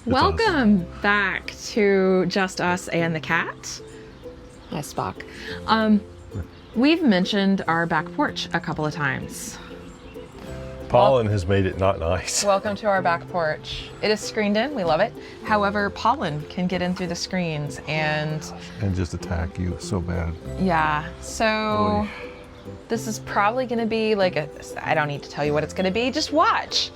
Welcome back to Just Us and the Cat. Hi, Spock. We've mentioned our back porch a couple of times. Pollen has made it not nice. Welcome to our back porch. It is screened in, we love it. However, Pollen can get in through the screens and just attack you so bad. yeah, so this is probably gonna be like I don't need to tell you what it's gonna be, just watch.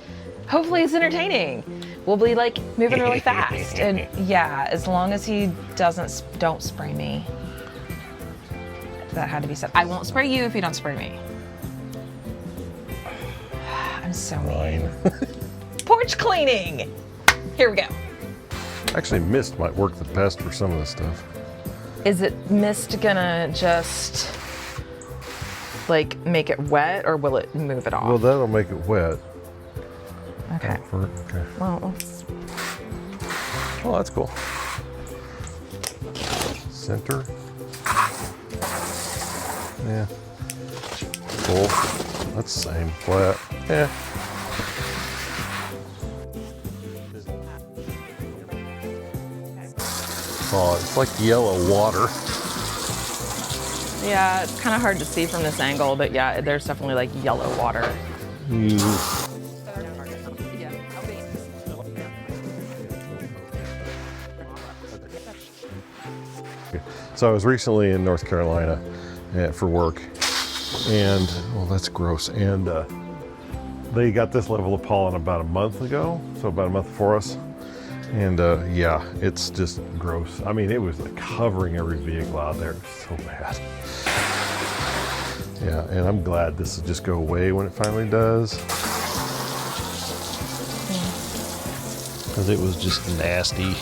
Hopefully it's entertaining. We'll be like moving really fast. And yeah, as long as he don't spray me. That had to be said. I won't spray you if you don't spray me. I'm so mean. Porch cleaning. Here we go. Actually, mist might work the best for some of this stuff. Is it mist gonna just like make it wet, or will it move it off? Well, that'll make it wet. Okay. Okay. Well, let's... Oh, that's cool. Center. Yeah. Full. That's the same. Flat. Yeah. Oh, it's like yellow water. Yeah, it's kind of hard to see from this angle, but yeah, there's definitely like yellow water. So I was recently in North Carolina for work, and well, that's gross. And they got this level of pollen about a month ago, so about a month before us. And yeah, it's just gross. I mean, it was like covering every vehicle out there. It was so bad. Yeah, and I'm glad this will just go away when it finally does. Because it was just nasty.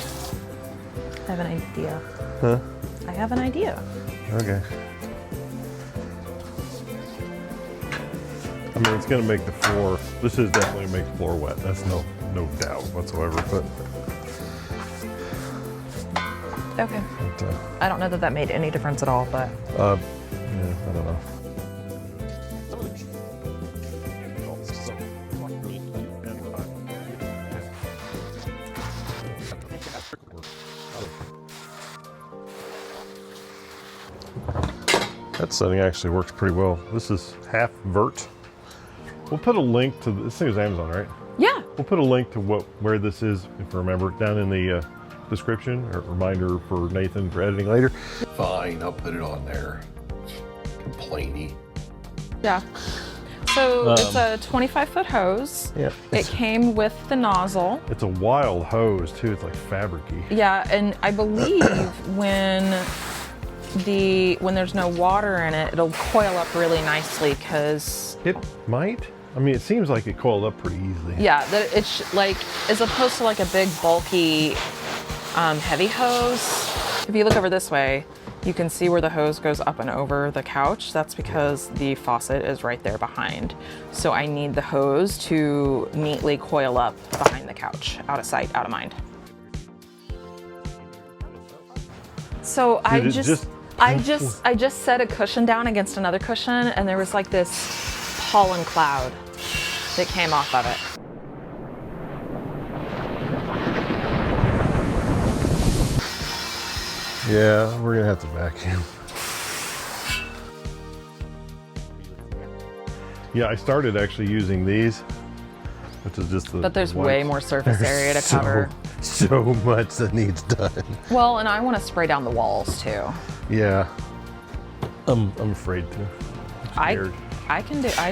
I have an idea. Huh? I have an idea. Okay. I mean, it's gonna make the floor, this is definitely make the floor wet. That's no doubt whatsoever, but. Okay. I don't know that that made any difference at all, but. Yeah, I don't know. That setting actually works pretty well. This is half vert. We'll put a link to this thing is Amazon, right? Yeah. We'll put a link to where this is, if I remember, down in the description, or reminder for Nathan for editing later. Fine, I'll put it on there. Complainy. Yeah. So it's a 25-foot hose. Yeah. It came with the nozzle. It's a wild hose too. It's like fabric-y. Yeah, and I believe when there's no water in it, it'll coil up really nicely because it might. I mean, it seems like it coiled up pretty easily. Yeah, that it's like as opposed to like a big bulky heavy hose. If you look over this way, you can see where the hose goes up and over the couch. That's because the faucet is right there behind. So I need the hose to neatly coil up behind the couch, out of sight, out of mind. So I just set a cushion down against another cushion, and there was like this pollen cloud that came off of it. Yeah, we're gonna have to vacuum. Yeah, I started actually using these, which is just the But there's white. way more surface area to cover. So much that needs done. Well, and I want to spray down the walls too. Yeah, I'm afraid to. I'm scared. I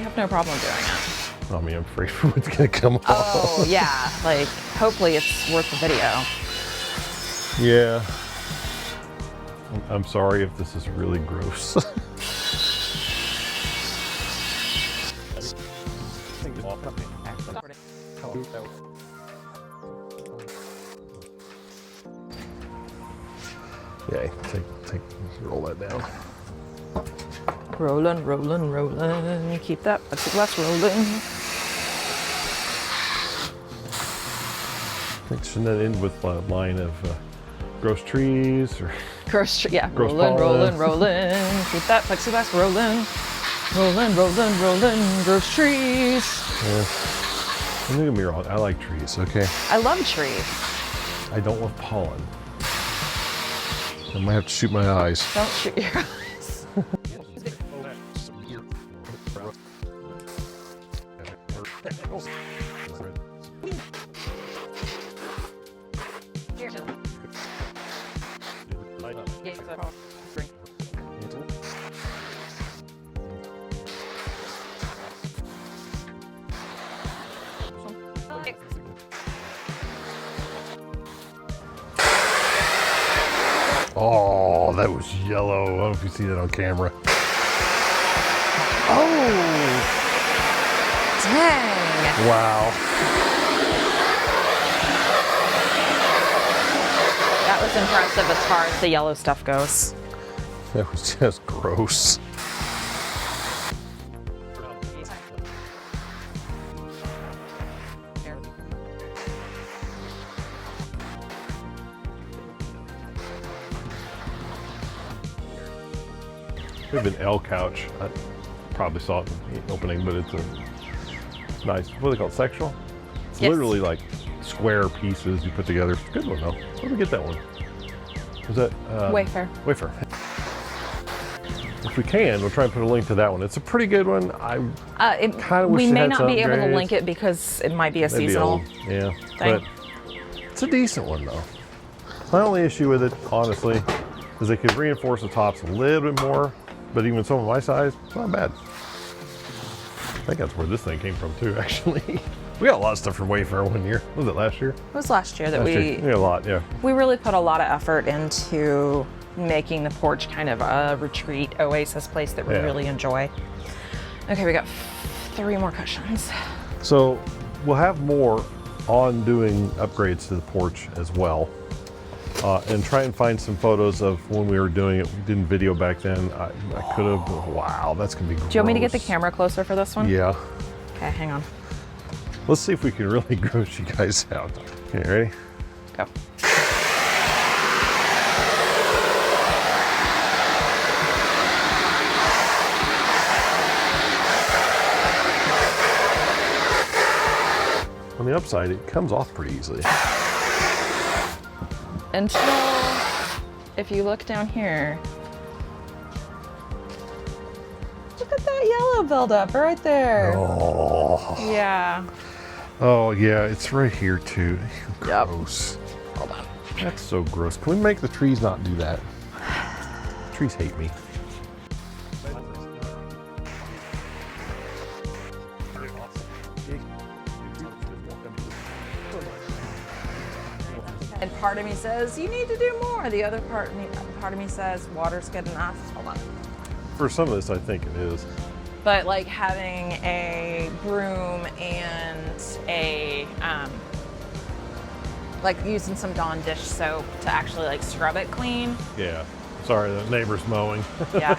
have no problem doing it. I mean, I'm afraid for what's gonna come off. Oh yeah, like hopefully it's worth the video. Yeah. I'm sorry if this is really gross. Yeah, roll that down. Rolling, rolling, rolling. Keep that plexiglass rolling. I think shouldn't that end with a line of gross trees or Yeah, gross rolling, pollen. rolling, rolling. Keep that plexiglass rolling. Rolling, rolling, rolling. Gross trees. Yeah. Don't get me wrong, I like trees, okay? I love trees. I don't love pollen. I might have to shoot my eyes. Don't shoot your eyes. Oh, that was yellow. I don't know if you see that on camera. Oh, dang. Wow. That was impressive as far as the yellow stuff goes. That was just gross. We have an L couch. I probably saw it in the opening, but it's a nice, what do they call it, sectional? It's Yes. literally like square pieces you put together. It's a good one though. Where did we get that one? Was that? Wayfair. Wayfair. If we can, we'll try and put a link to that one. It's a pretty good one. I kind of wish We it may had not some be able to upgrades. link it because it might be a Maybe seasonal. old. Yeah, thing. but it's a decent one though. My only issue with it, honestly, is they could reinforce the tops a little bit more, but even some of my size, it's not bad. I think that's where this thing came from too, actually. We got a lot of stuff from Wayfair one year. Was it last year? It was last year that Last year. Yeah, a lot, yeah. we really put a lot of effort into making the porch kind of a retreat oasis place that we Yeah. really enjoy. Okay, we got 3 more cushions. So we'll have more on doing upgrades to the porch as well. And try and find some photos of when we were doing it. We didn't video back then. I could have, wow, that's gonna be gross. Do you want me to get the camera closer for this one? Yeah. Okay, hang on. Let's see if we can really gross you guys out. Okay, ready? Go. On the upside, it comes off pretty easily. Until, if you look down here, look at that yellow buildup right there. Oh. Yeah. Oh, yeah, it's right here too. Yep. Gross. Hold on. That's so gross. Can we make the trees not do that? Trees hate me. And part of me says, you need to do more. The other part of me says, water's good enough. Hold on. For some of this, I think it is. But like having a broom and a, like using some Dawn dish soap to actually like scrub it clean. Yeah. Sorry, the neighbor's mowing. Yeah.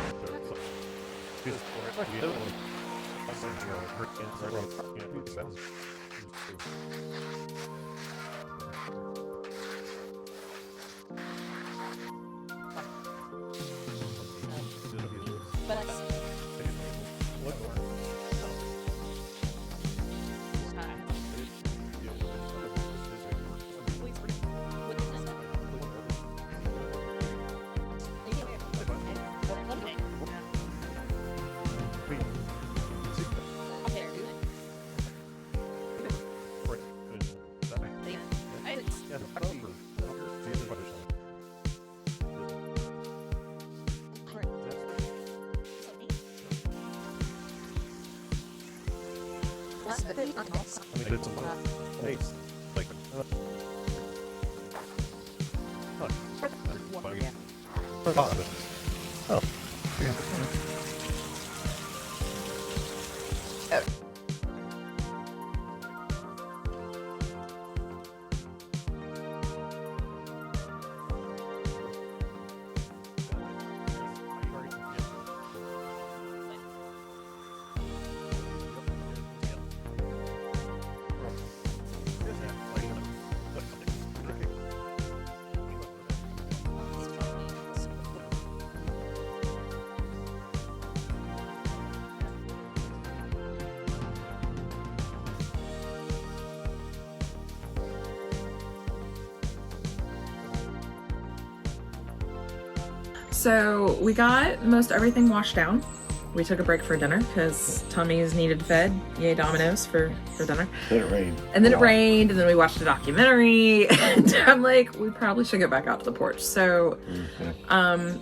Oh. So we got most everything washed down. We took a break for dinner because tummies needed fed. Yay, Domino's for dinner. Then it rained. And then it rained, and then we watched a documentary. And I'm like, we probably should get back out to the porch. So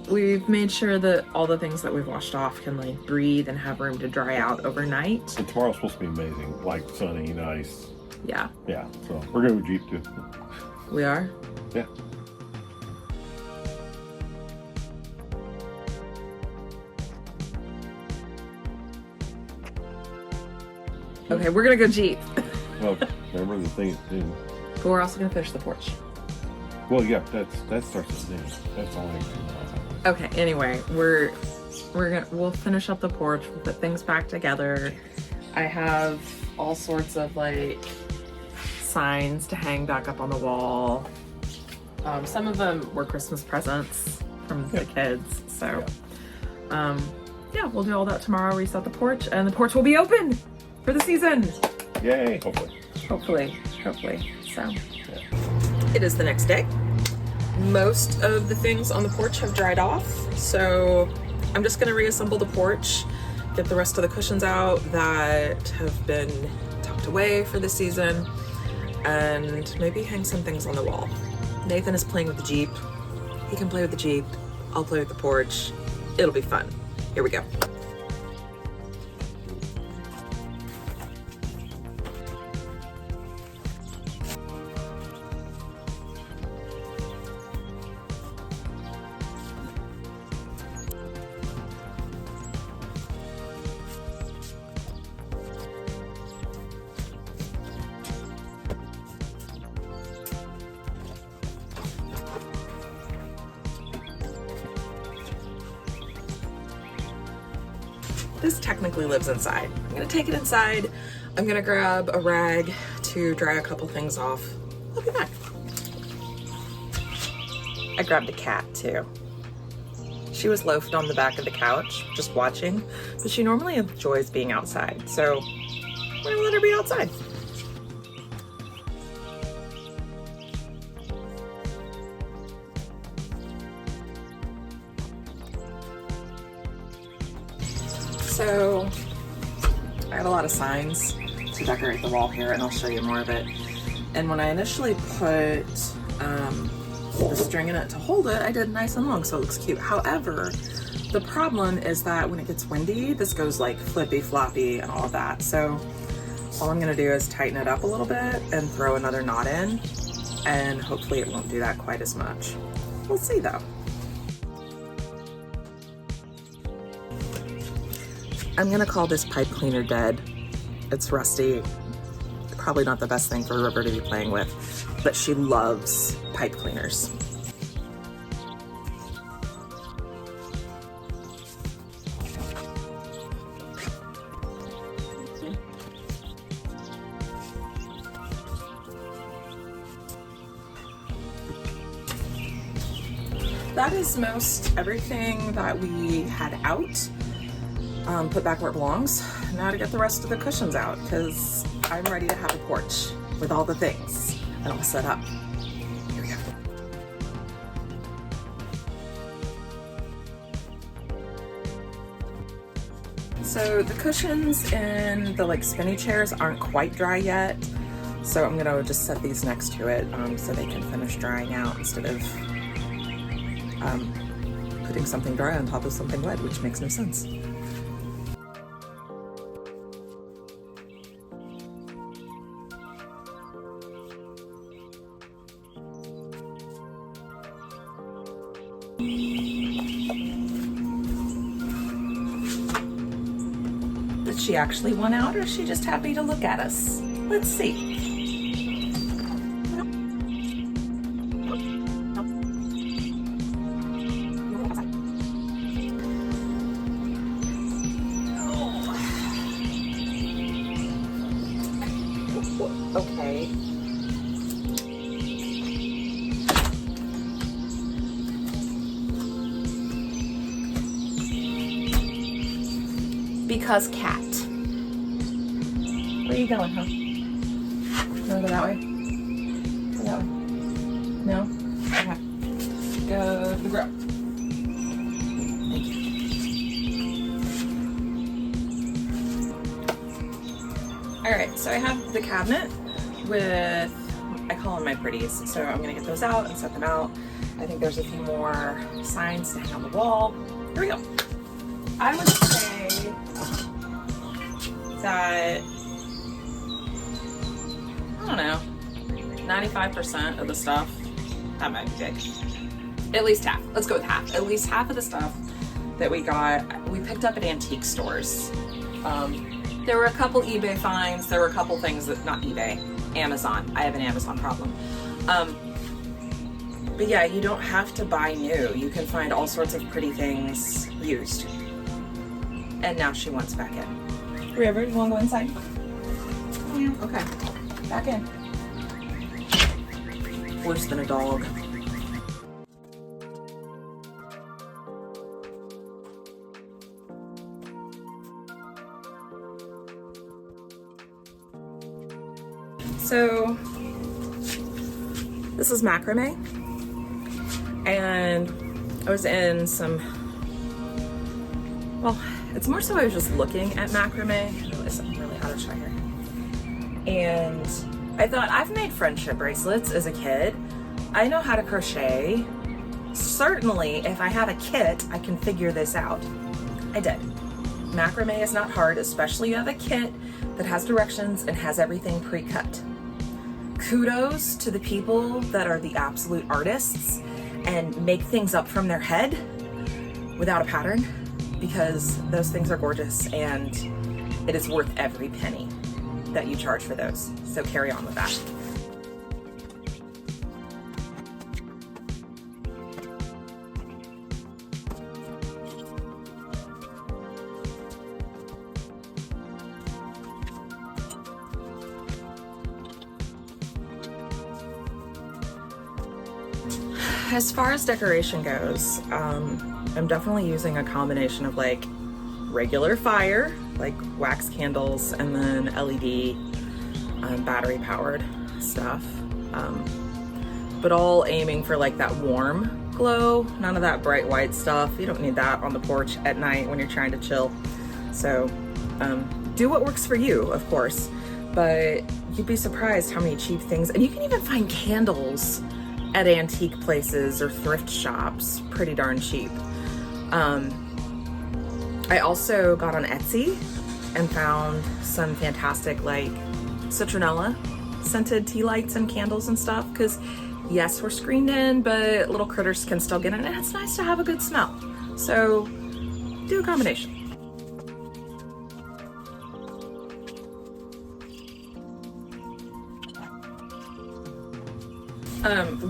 we've made sure that all the things that we've washed off can like breathe and have room to dry out overnight. And tomorrow's supposed to be amazing, like sunny, nice. Yeah. Yeah, so we're going to Jeep too. We are? Yeah. Okay, we're gonna go Jeep. Well, remember the thing at noon. But we're also gonna finish the porch. Well, yeah, that starts at noon. That's only 2 miles. Okay, anyway, we'll finish up the porch, we'll put things back together. I have all sorts of like signs to hang back up on the wall. Some of them were Christmas presents from the kids, so yeah, we'll do all that tomorrow, reset the porch, and the porch will be open for the season. Yay, hopefully. So it is the next day. Most of the things on the porch have dried off, so I'm just gonna reassemble the porch, get the rest of the cushions out that have been tucked away for the season, and maybe hang some things on the wall. Nathan is playing with the Jeep. He can play with the Jeep. I'll play with the porch. It'll be fun. Here we go. This technically lives inside. I'm gonna take it inside. I'm gonna grab a rag to dry a couple things off. I'll be back. I grabbed a cat too. She was loafed on the back of the couch, just watching, but she normally enjoys being outside, so I'm gonna let her be outside. So I have a lot of signs to decorate the wall here, and I'll show you more of it. And when I initially put the string in it to hold it, I did nice and long, so it looks cute. However, the problem is that when it gets windy, this goes like flippy floppy and all of that. So all I'm gonna do is tighten it up a little bit and throw another knot in, and hopefully it won't do that quite as much. We'll see though. I'm gonna call this pipe cleaner dead. It's rusty. Probably not the best thing for River to be playing with, but she loves pipe cleaners. That is most everything that we had out. Put back where it belongs. Now to get the rest of the cushions out, because I'm ready to have a porch with all the things and all set up. Here we go. So the cushions in the like spinny chairs aren't quite dry yet, so I'm gonna just set these next to it so they can finish drying out instead of putting something dry on top of something wet, which makes no sense. Did she actually want out, or is she just happy to look at us? Let's see. Okay. Because cat. Where are you going, huh? You wanna go that way? Go that way. No? Okay. Go to the grill. So I have the cabinet with, I call them my pretties. So I'm gonna get those out and set them out. I think there's a few more signs to hang on the wall. Here we go. I would say that, I don't know, 95% of the stuff, that might be big. At least half. Let's go with half. At least half of the stuff that we got, we picked up at antique stores. There were a couple eBay finds. There were a couple things that, not eBay, Amazon. I have an Amazon problem. But yeah, you don't have to buy new. You can find all sorts of pretty things used. And now she wants back in. River, you want to go inside? Yeah. Okay, back in. Worse than a dog. So this is macrame, and I was in some, well, it's more so I was just looking at macrame. I realized I'm really out of shot here. And I thought, I've made friendship bracelets as a kid. I know how to crochet. Certainly, if I have a kit, I can figure this out. I did. Macrame is not hard, especially if you have a kit that has directions and has everything pre-cut. Kudos to the people that are the absolute artists and make things up from their head without a pattern, because those things are gorgeous and it is worth every penny that you charge for those. So carry on with that. As far as decoration goes, I'm definitely using a combination of like regular fire, like wax candles, and then LED battery powered stuff, but all aiming for like that warm glow, none of that bright white stuff. You don't need that on the porch at night when you're trying to chill. So do what works for you, of course, but you'd be surprised how many cheap things, and you can even find candles at antique places or thrift shops pretty darn cheap. I also got on Etsy and found some fantastic like citronella scented tea lights and candles and stuff, because yes, we're screened in, but little critters can still get in, and it's nice to have a good smell. So do a combination.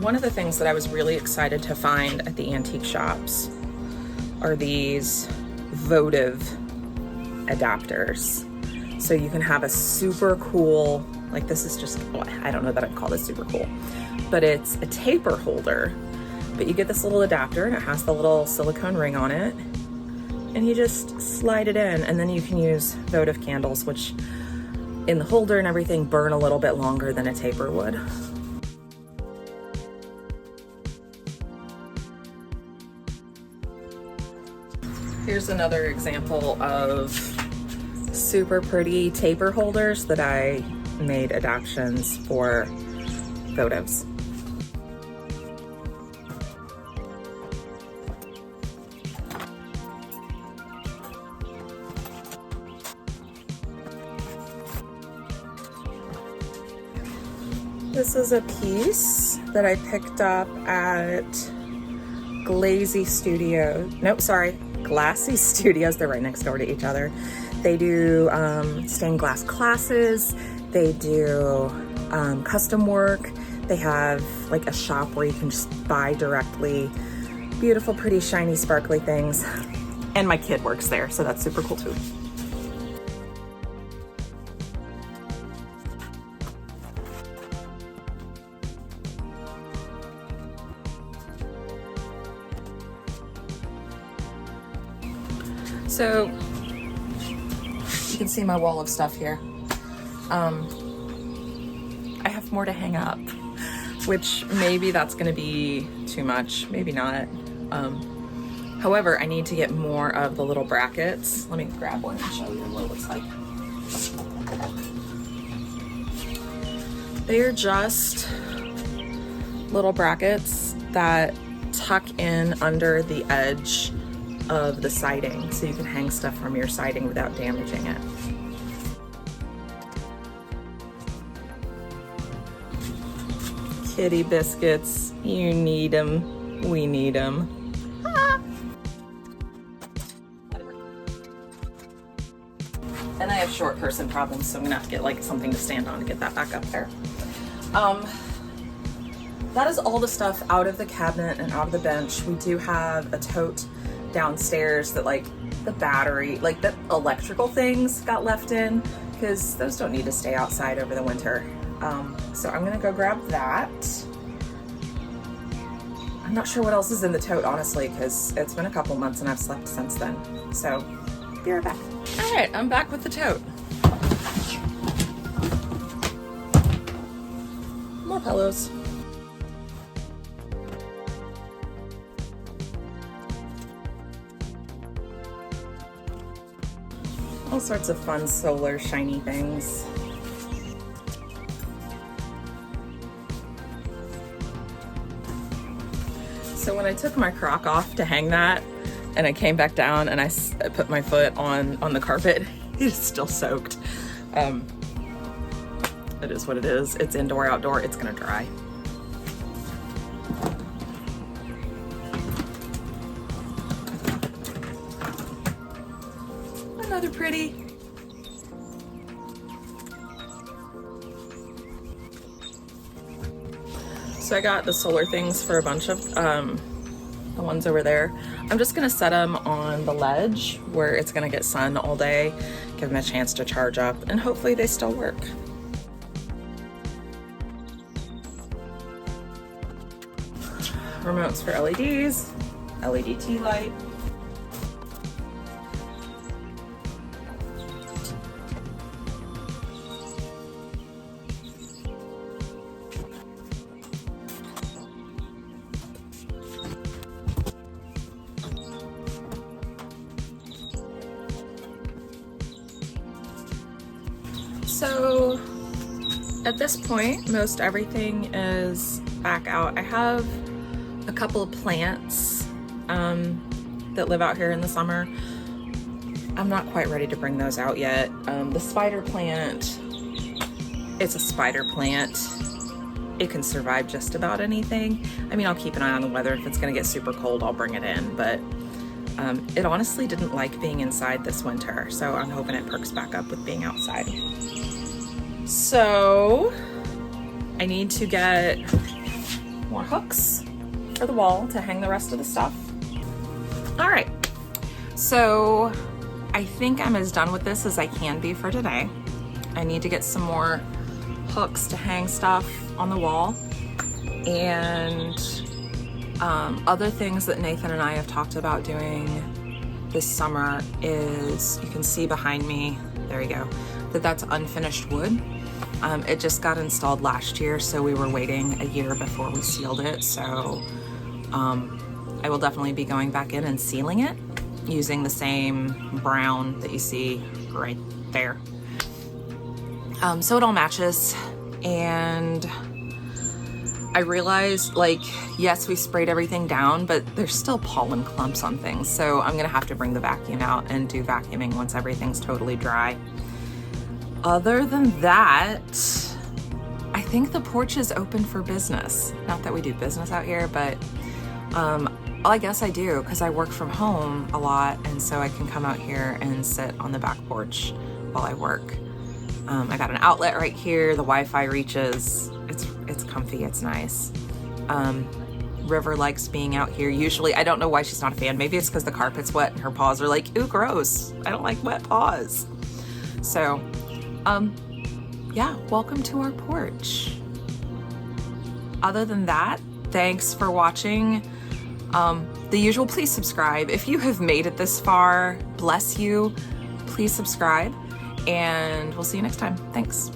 One of the things that I was really excited to find at the antique shops are these votive adapters. So you can have a super cool, like this is just, well, I don't know that I'd call this super cool, but it's a taper holder. But you get this little adapter and it has the little silicone ring on it, and you just slide it in, and then you can use votive candles, which in the holder and everything burn a little bit longer than a taper would. Here's another example of super pretty taper holders that I made adaptions for votives. This is a piece that I picked up at Glassy Studios. They're right next door to each other. They do stained glass classes. They do custom work. They have like a shop where you can just buy directly beautiful, pretty, shiny, sparkly things. And my kid works there, so that's super cool too. So you can see my wall of stuff here. I have more to hang up, which maybe that's gonna be too much, maybe not. However, I need to get more of the little brackets. Let me grab one and show you what it looks like. They are just little brackets that tuck in under the edge of the siding so you can hang stuff from your siding without damaging it. Kitty biscuits, you need them, we need them. And I have short person problems, so I'm gonna have to get like something to stand on to get that back up there. That is all the stuff out of the cabinet and out of the bench. We do have a tote downstairs that like the battery, like the electrical things got left in because those don't need to stay outside over the winter. So I'm gonna go grab that. I'm not sure what else is in the tote, honestly, because it's been a couple months and I've slept since then. So be right back. All right, I'm back with the tote. More pillows. All sorts of fun solar shiny things. So when I took my crock off to hang that and I came back down and I put my foot on the carpet, it is still soaked. It is what it is. It's indoor, outdoor, it's gonna dry. Another pretty. So I got the solar things for a bunch of the ones over there. I'm just gonna set them on the ledge where it's gonna get sun all day, give them a chance to charge up, and hopefully they still work. Remotes for LEDs, LED tea light. So at this point, most everything is back out. I have a couple of plants that live out here in the summer. I'm not quite ready to bring those out yet. The spider plant, it's a spider plant. It can survive just about anything. I mean, I'll keep an eye on the weather. If it's gonna get super cold, I'll bring it in, but it honestly didn't like being inside this winter, so I'm hoping it perks back up with being outside. So I need to get more hooks for the wall to hang the rest of the stuff. All right, so I think I'm as done with this as I can be for today. I need to get some more hooks to hang stuff on the wall, and other things that Nathan and I have talked about doing this summer is, you can see behind me, there you go, that's unfinished wood. It just got installed last year, so we were waiting a year before we sealed it. So I will definitely be going back in and sealing it using the same brown that you see right there. So it all matches, and I realized, like, yes, we sprayed everything down, but there's still pollen clumps on things. So I'm gonna have to bring the vacuum out and do vacuuming once everything's totally dry. Other than that, I think the porch is open for business. Not that we do business out here, but well, I guess I do, because I work from home a lot, and so I can come out here and sit on the back porch while I work. I got an outlet right here. The Wi-Fi reaches. It's comfy. It's nice. River likes being out here. Usually, I don't know why she's not a fan. Maybe it's because the carpet's wet and her paws are like, ooh, gross. I don't like wet paws. So, yeah, welcome to our porch. Other than that, thanks for watching. The usual, please subscribe. If you have made it this far, bless you. Please subscribe, and we'll see you next time. Thanks.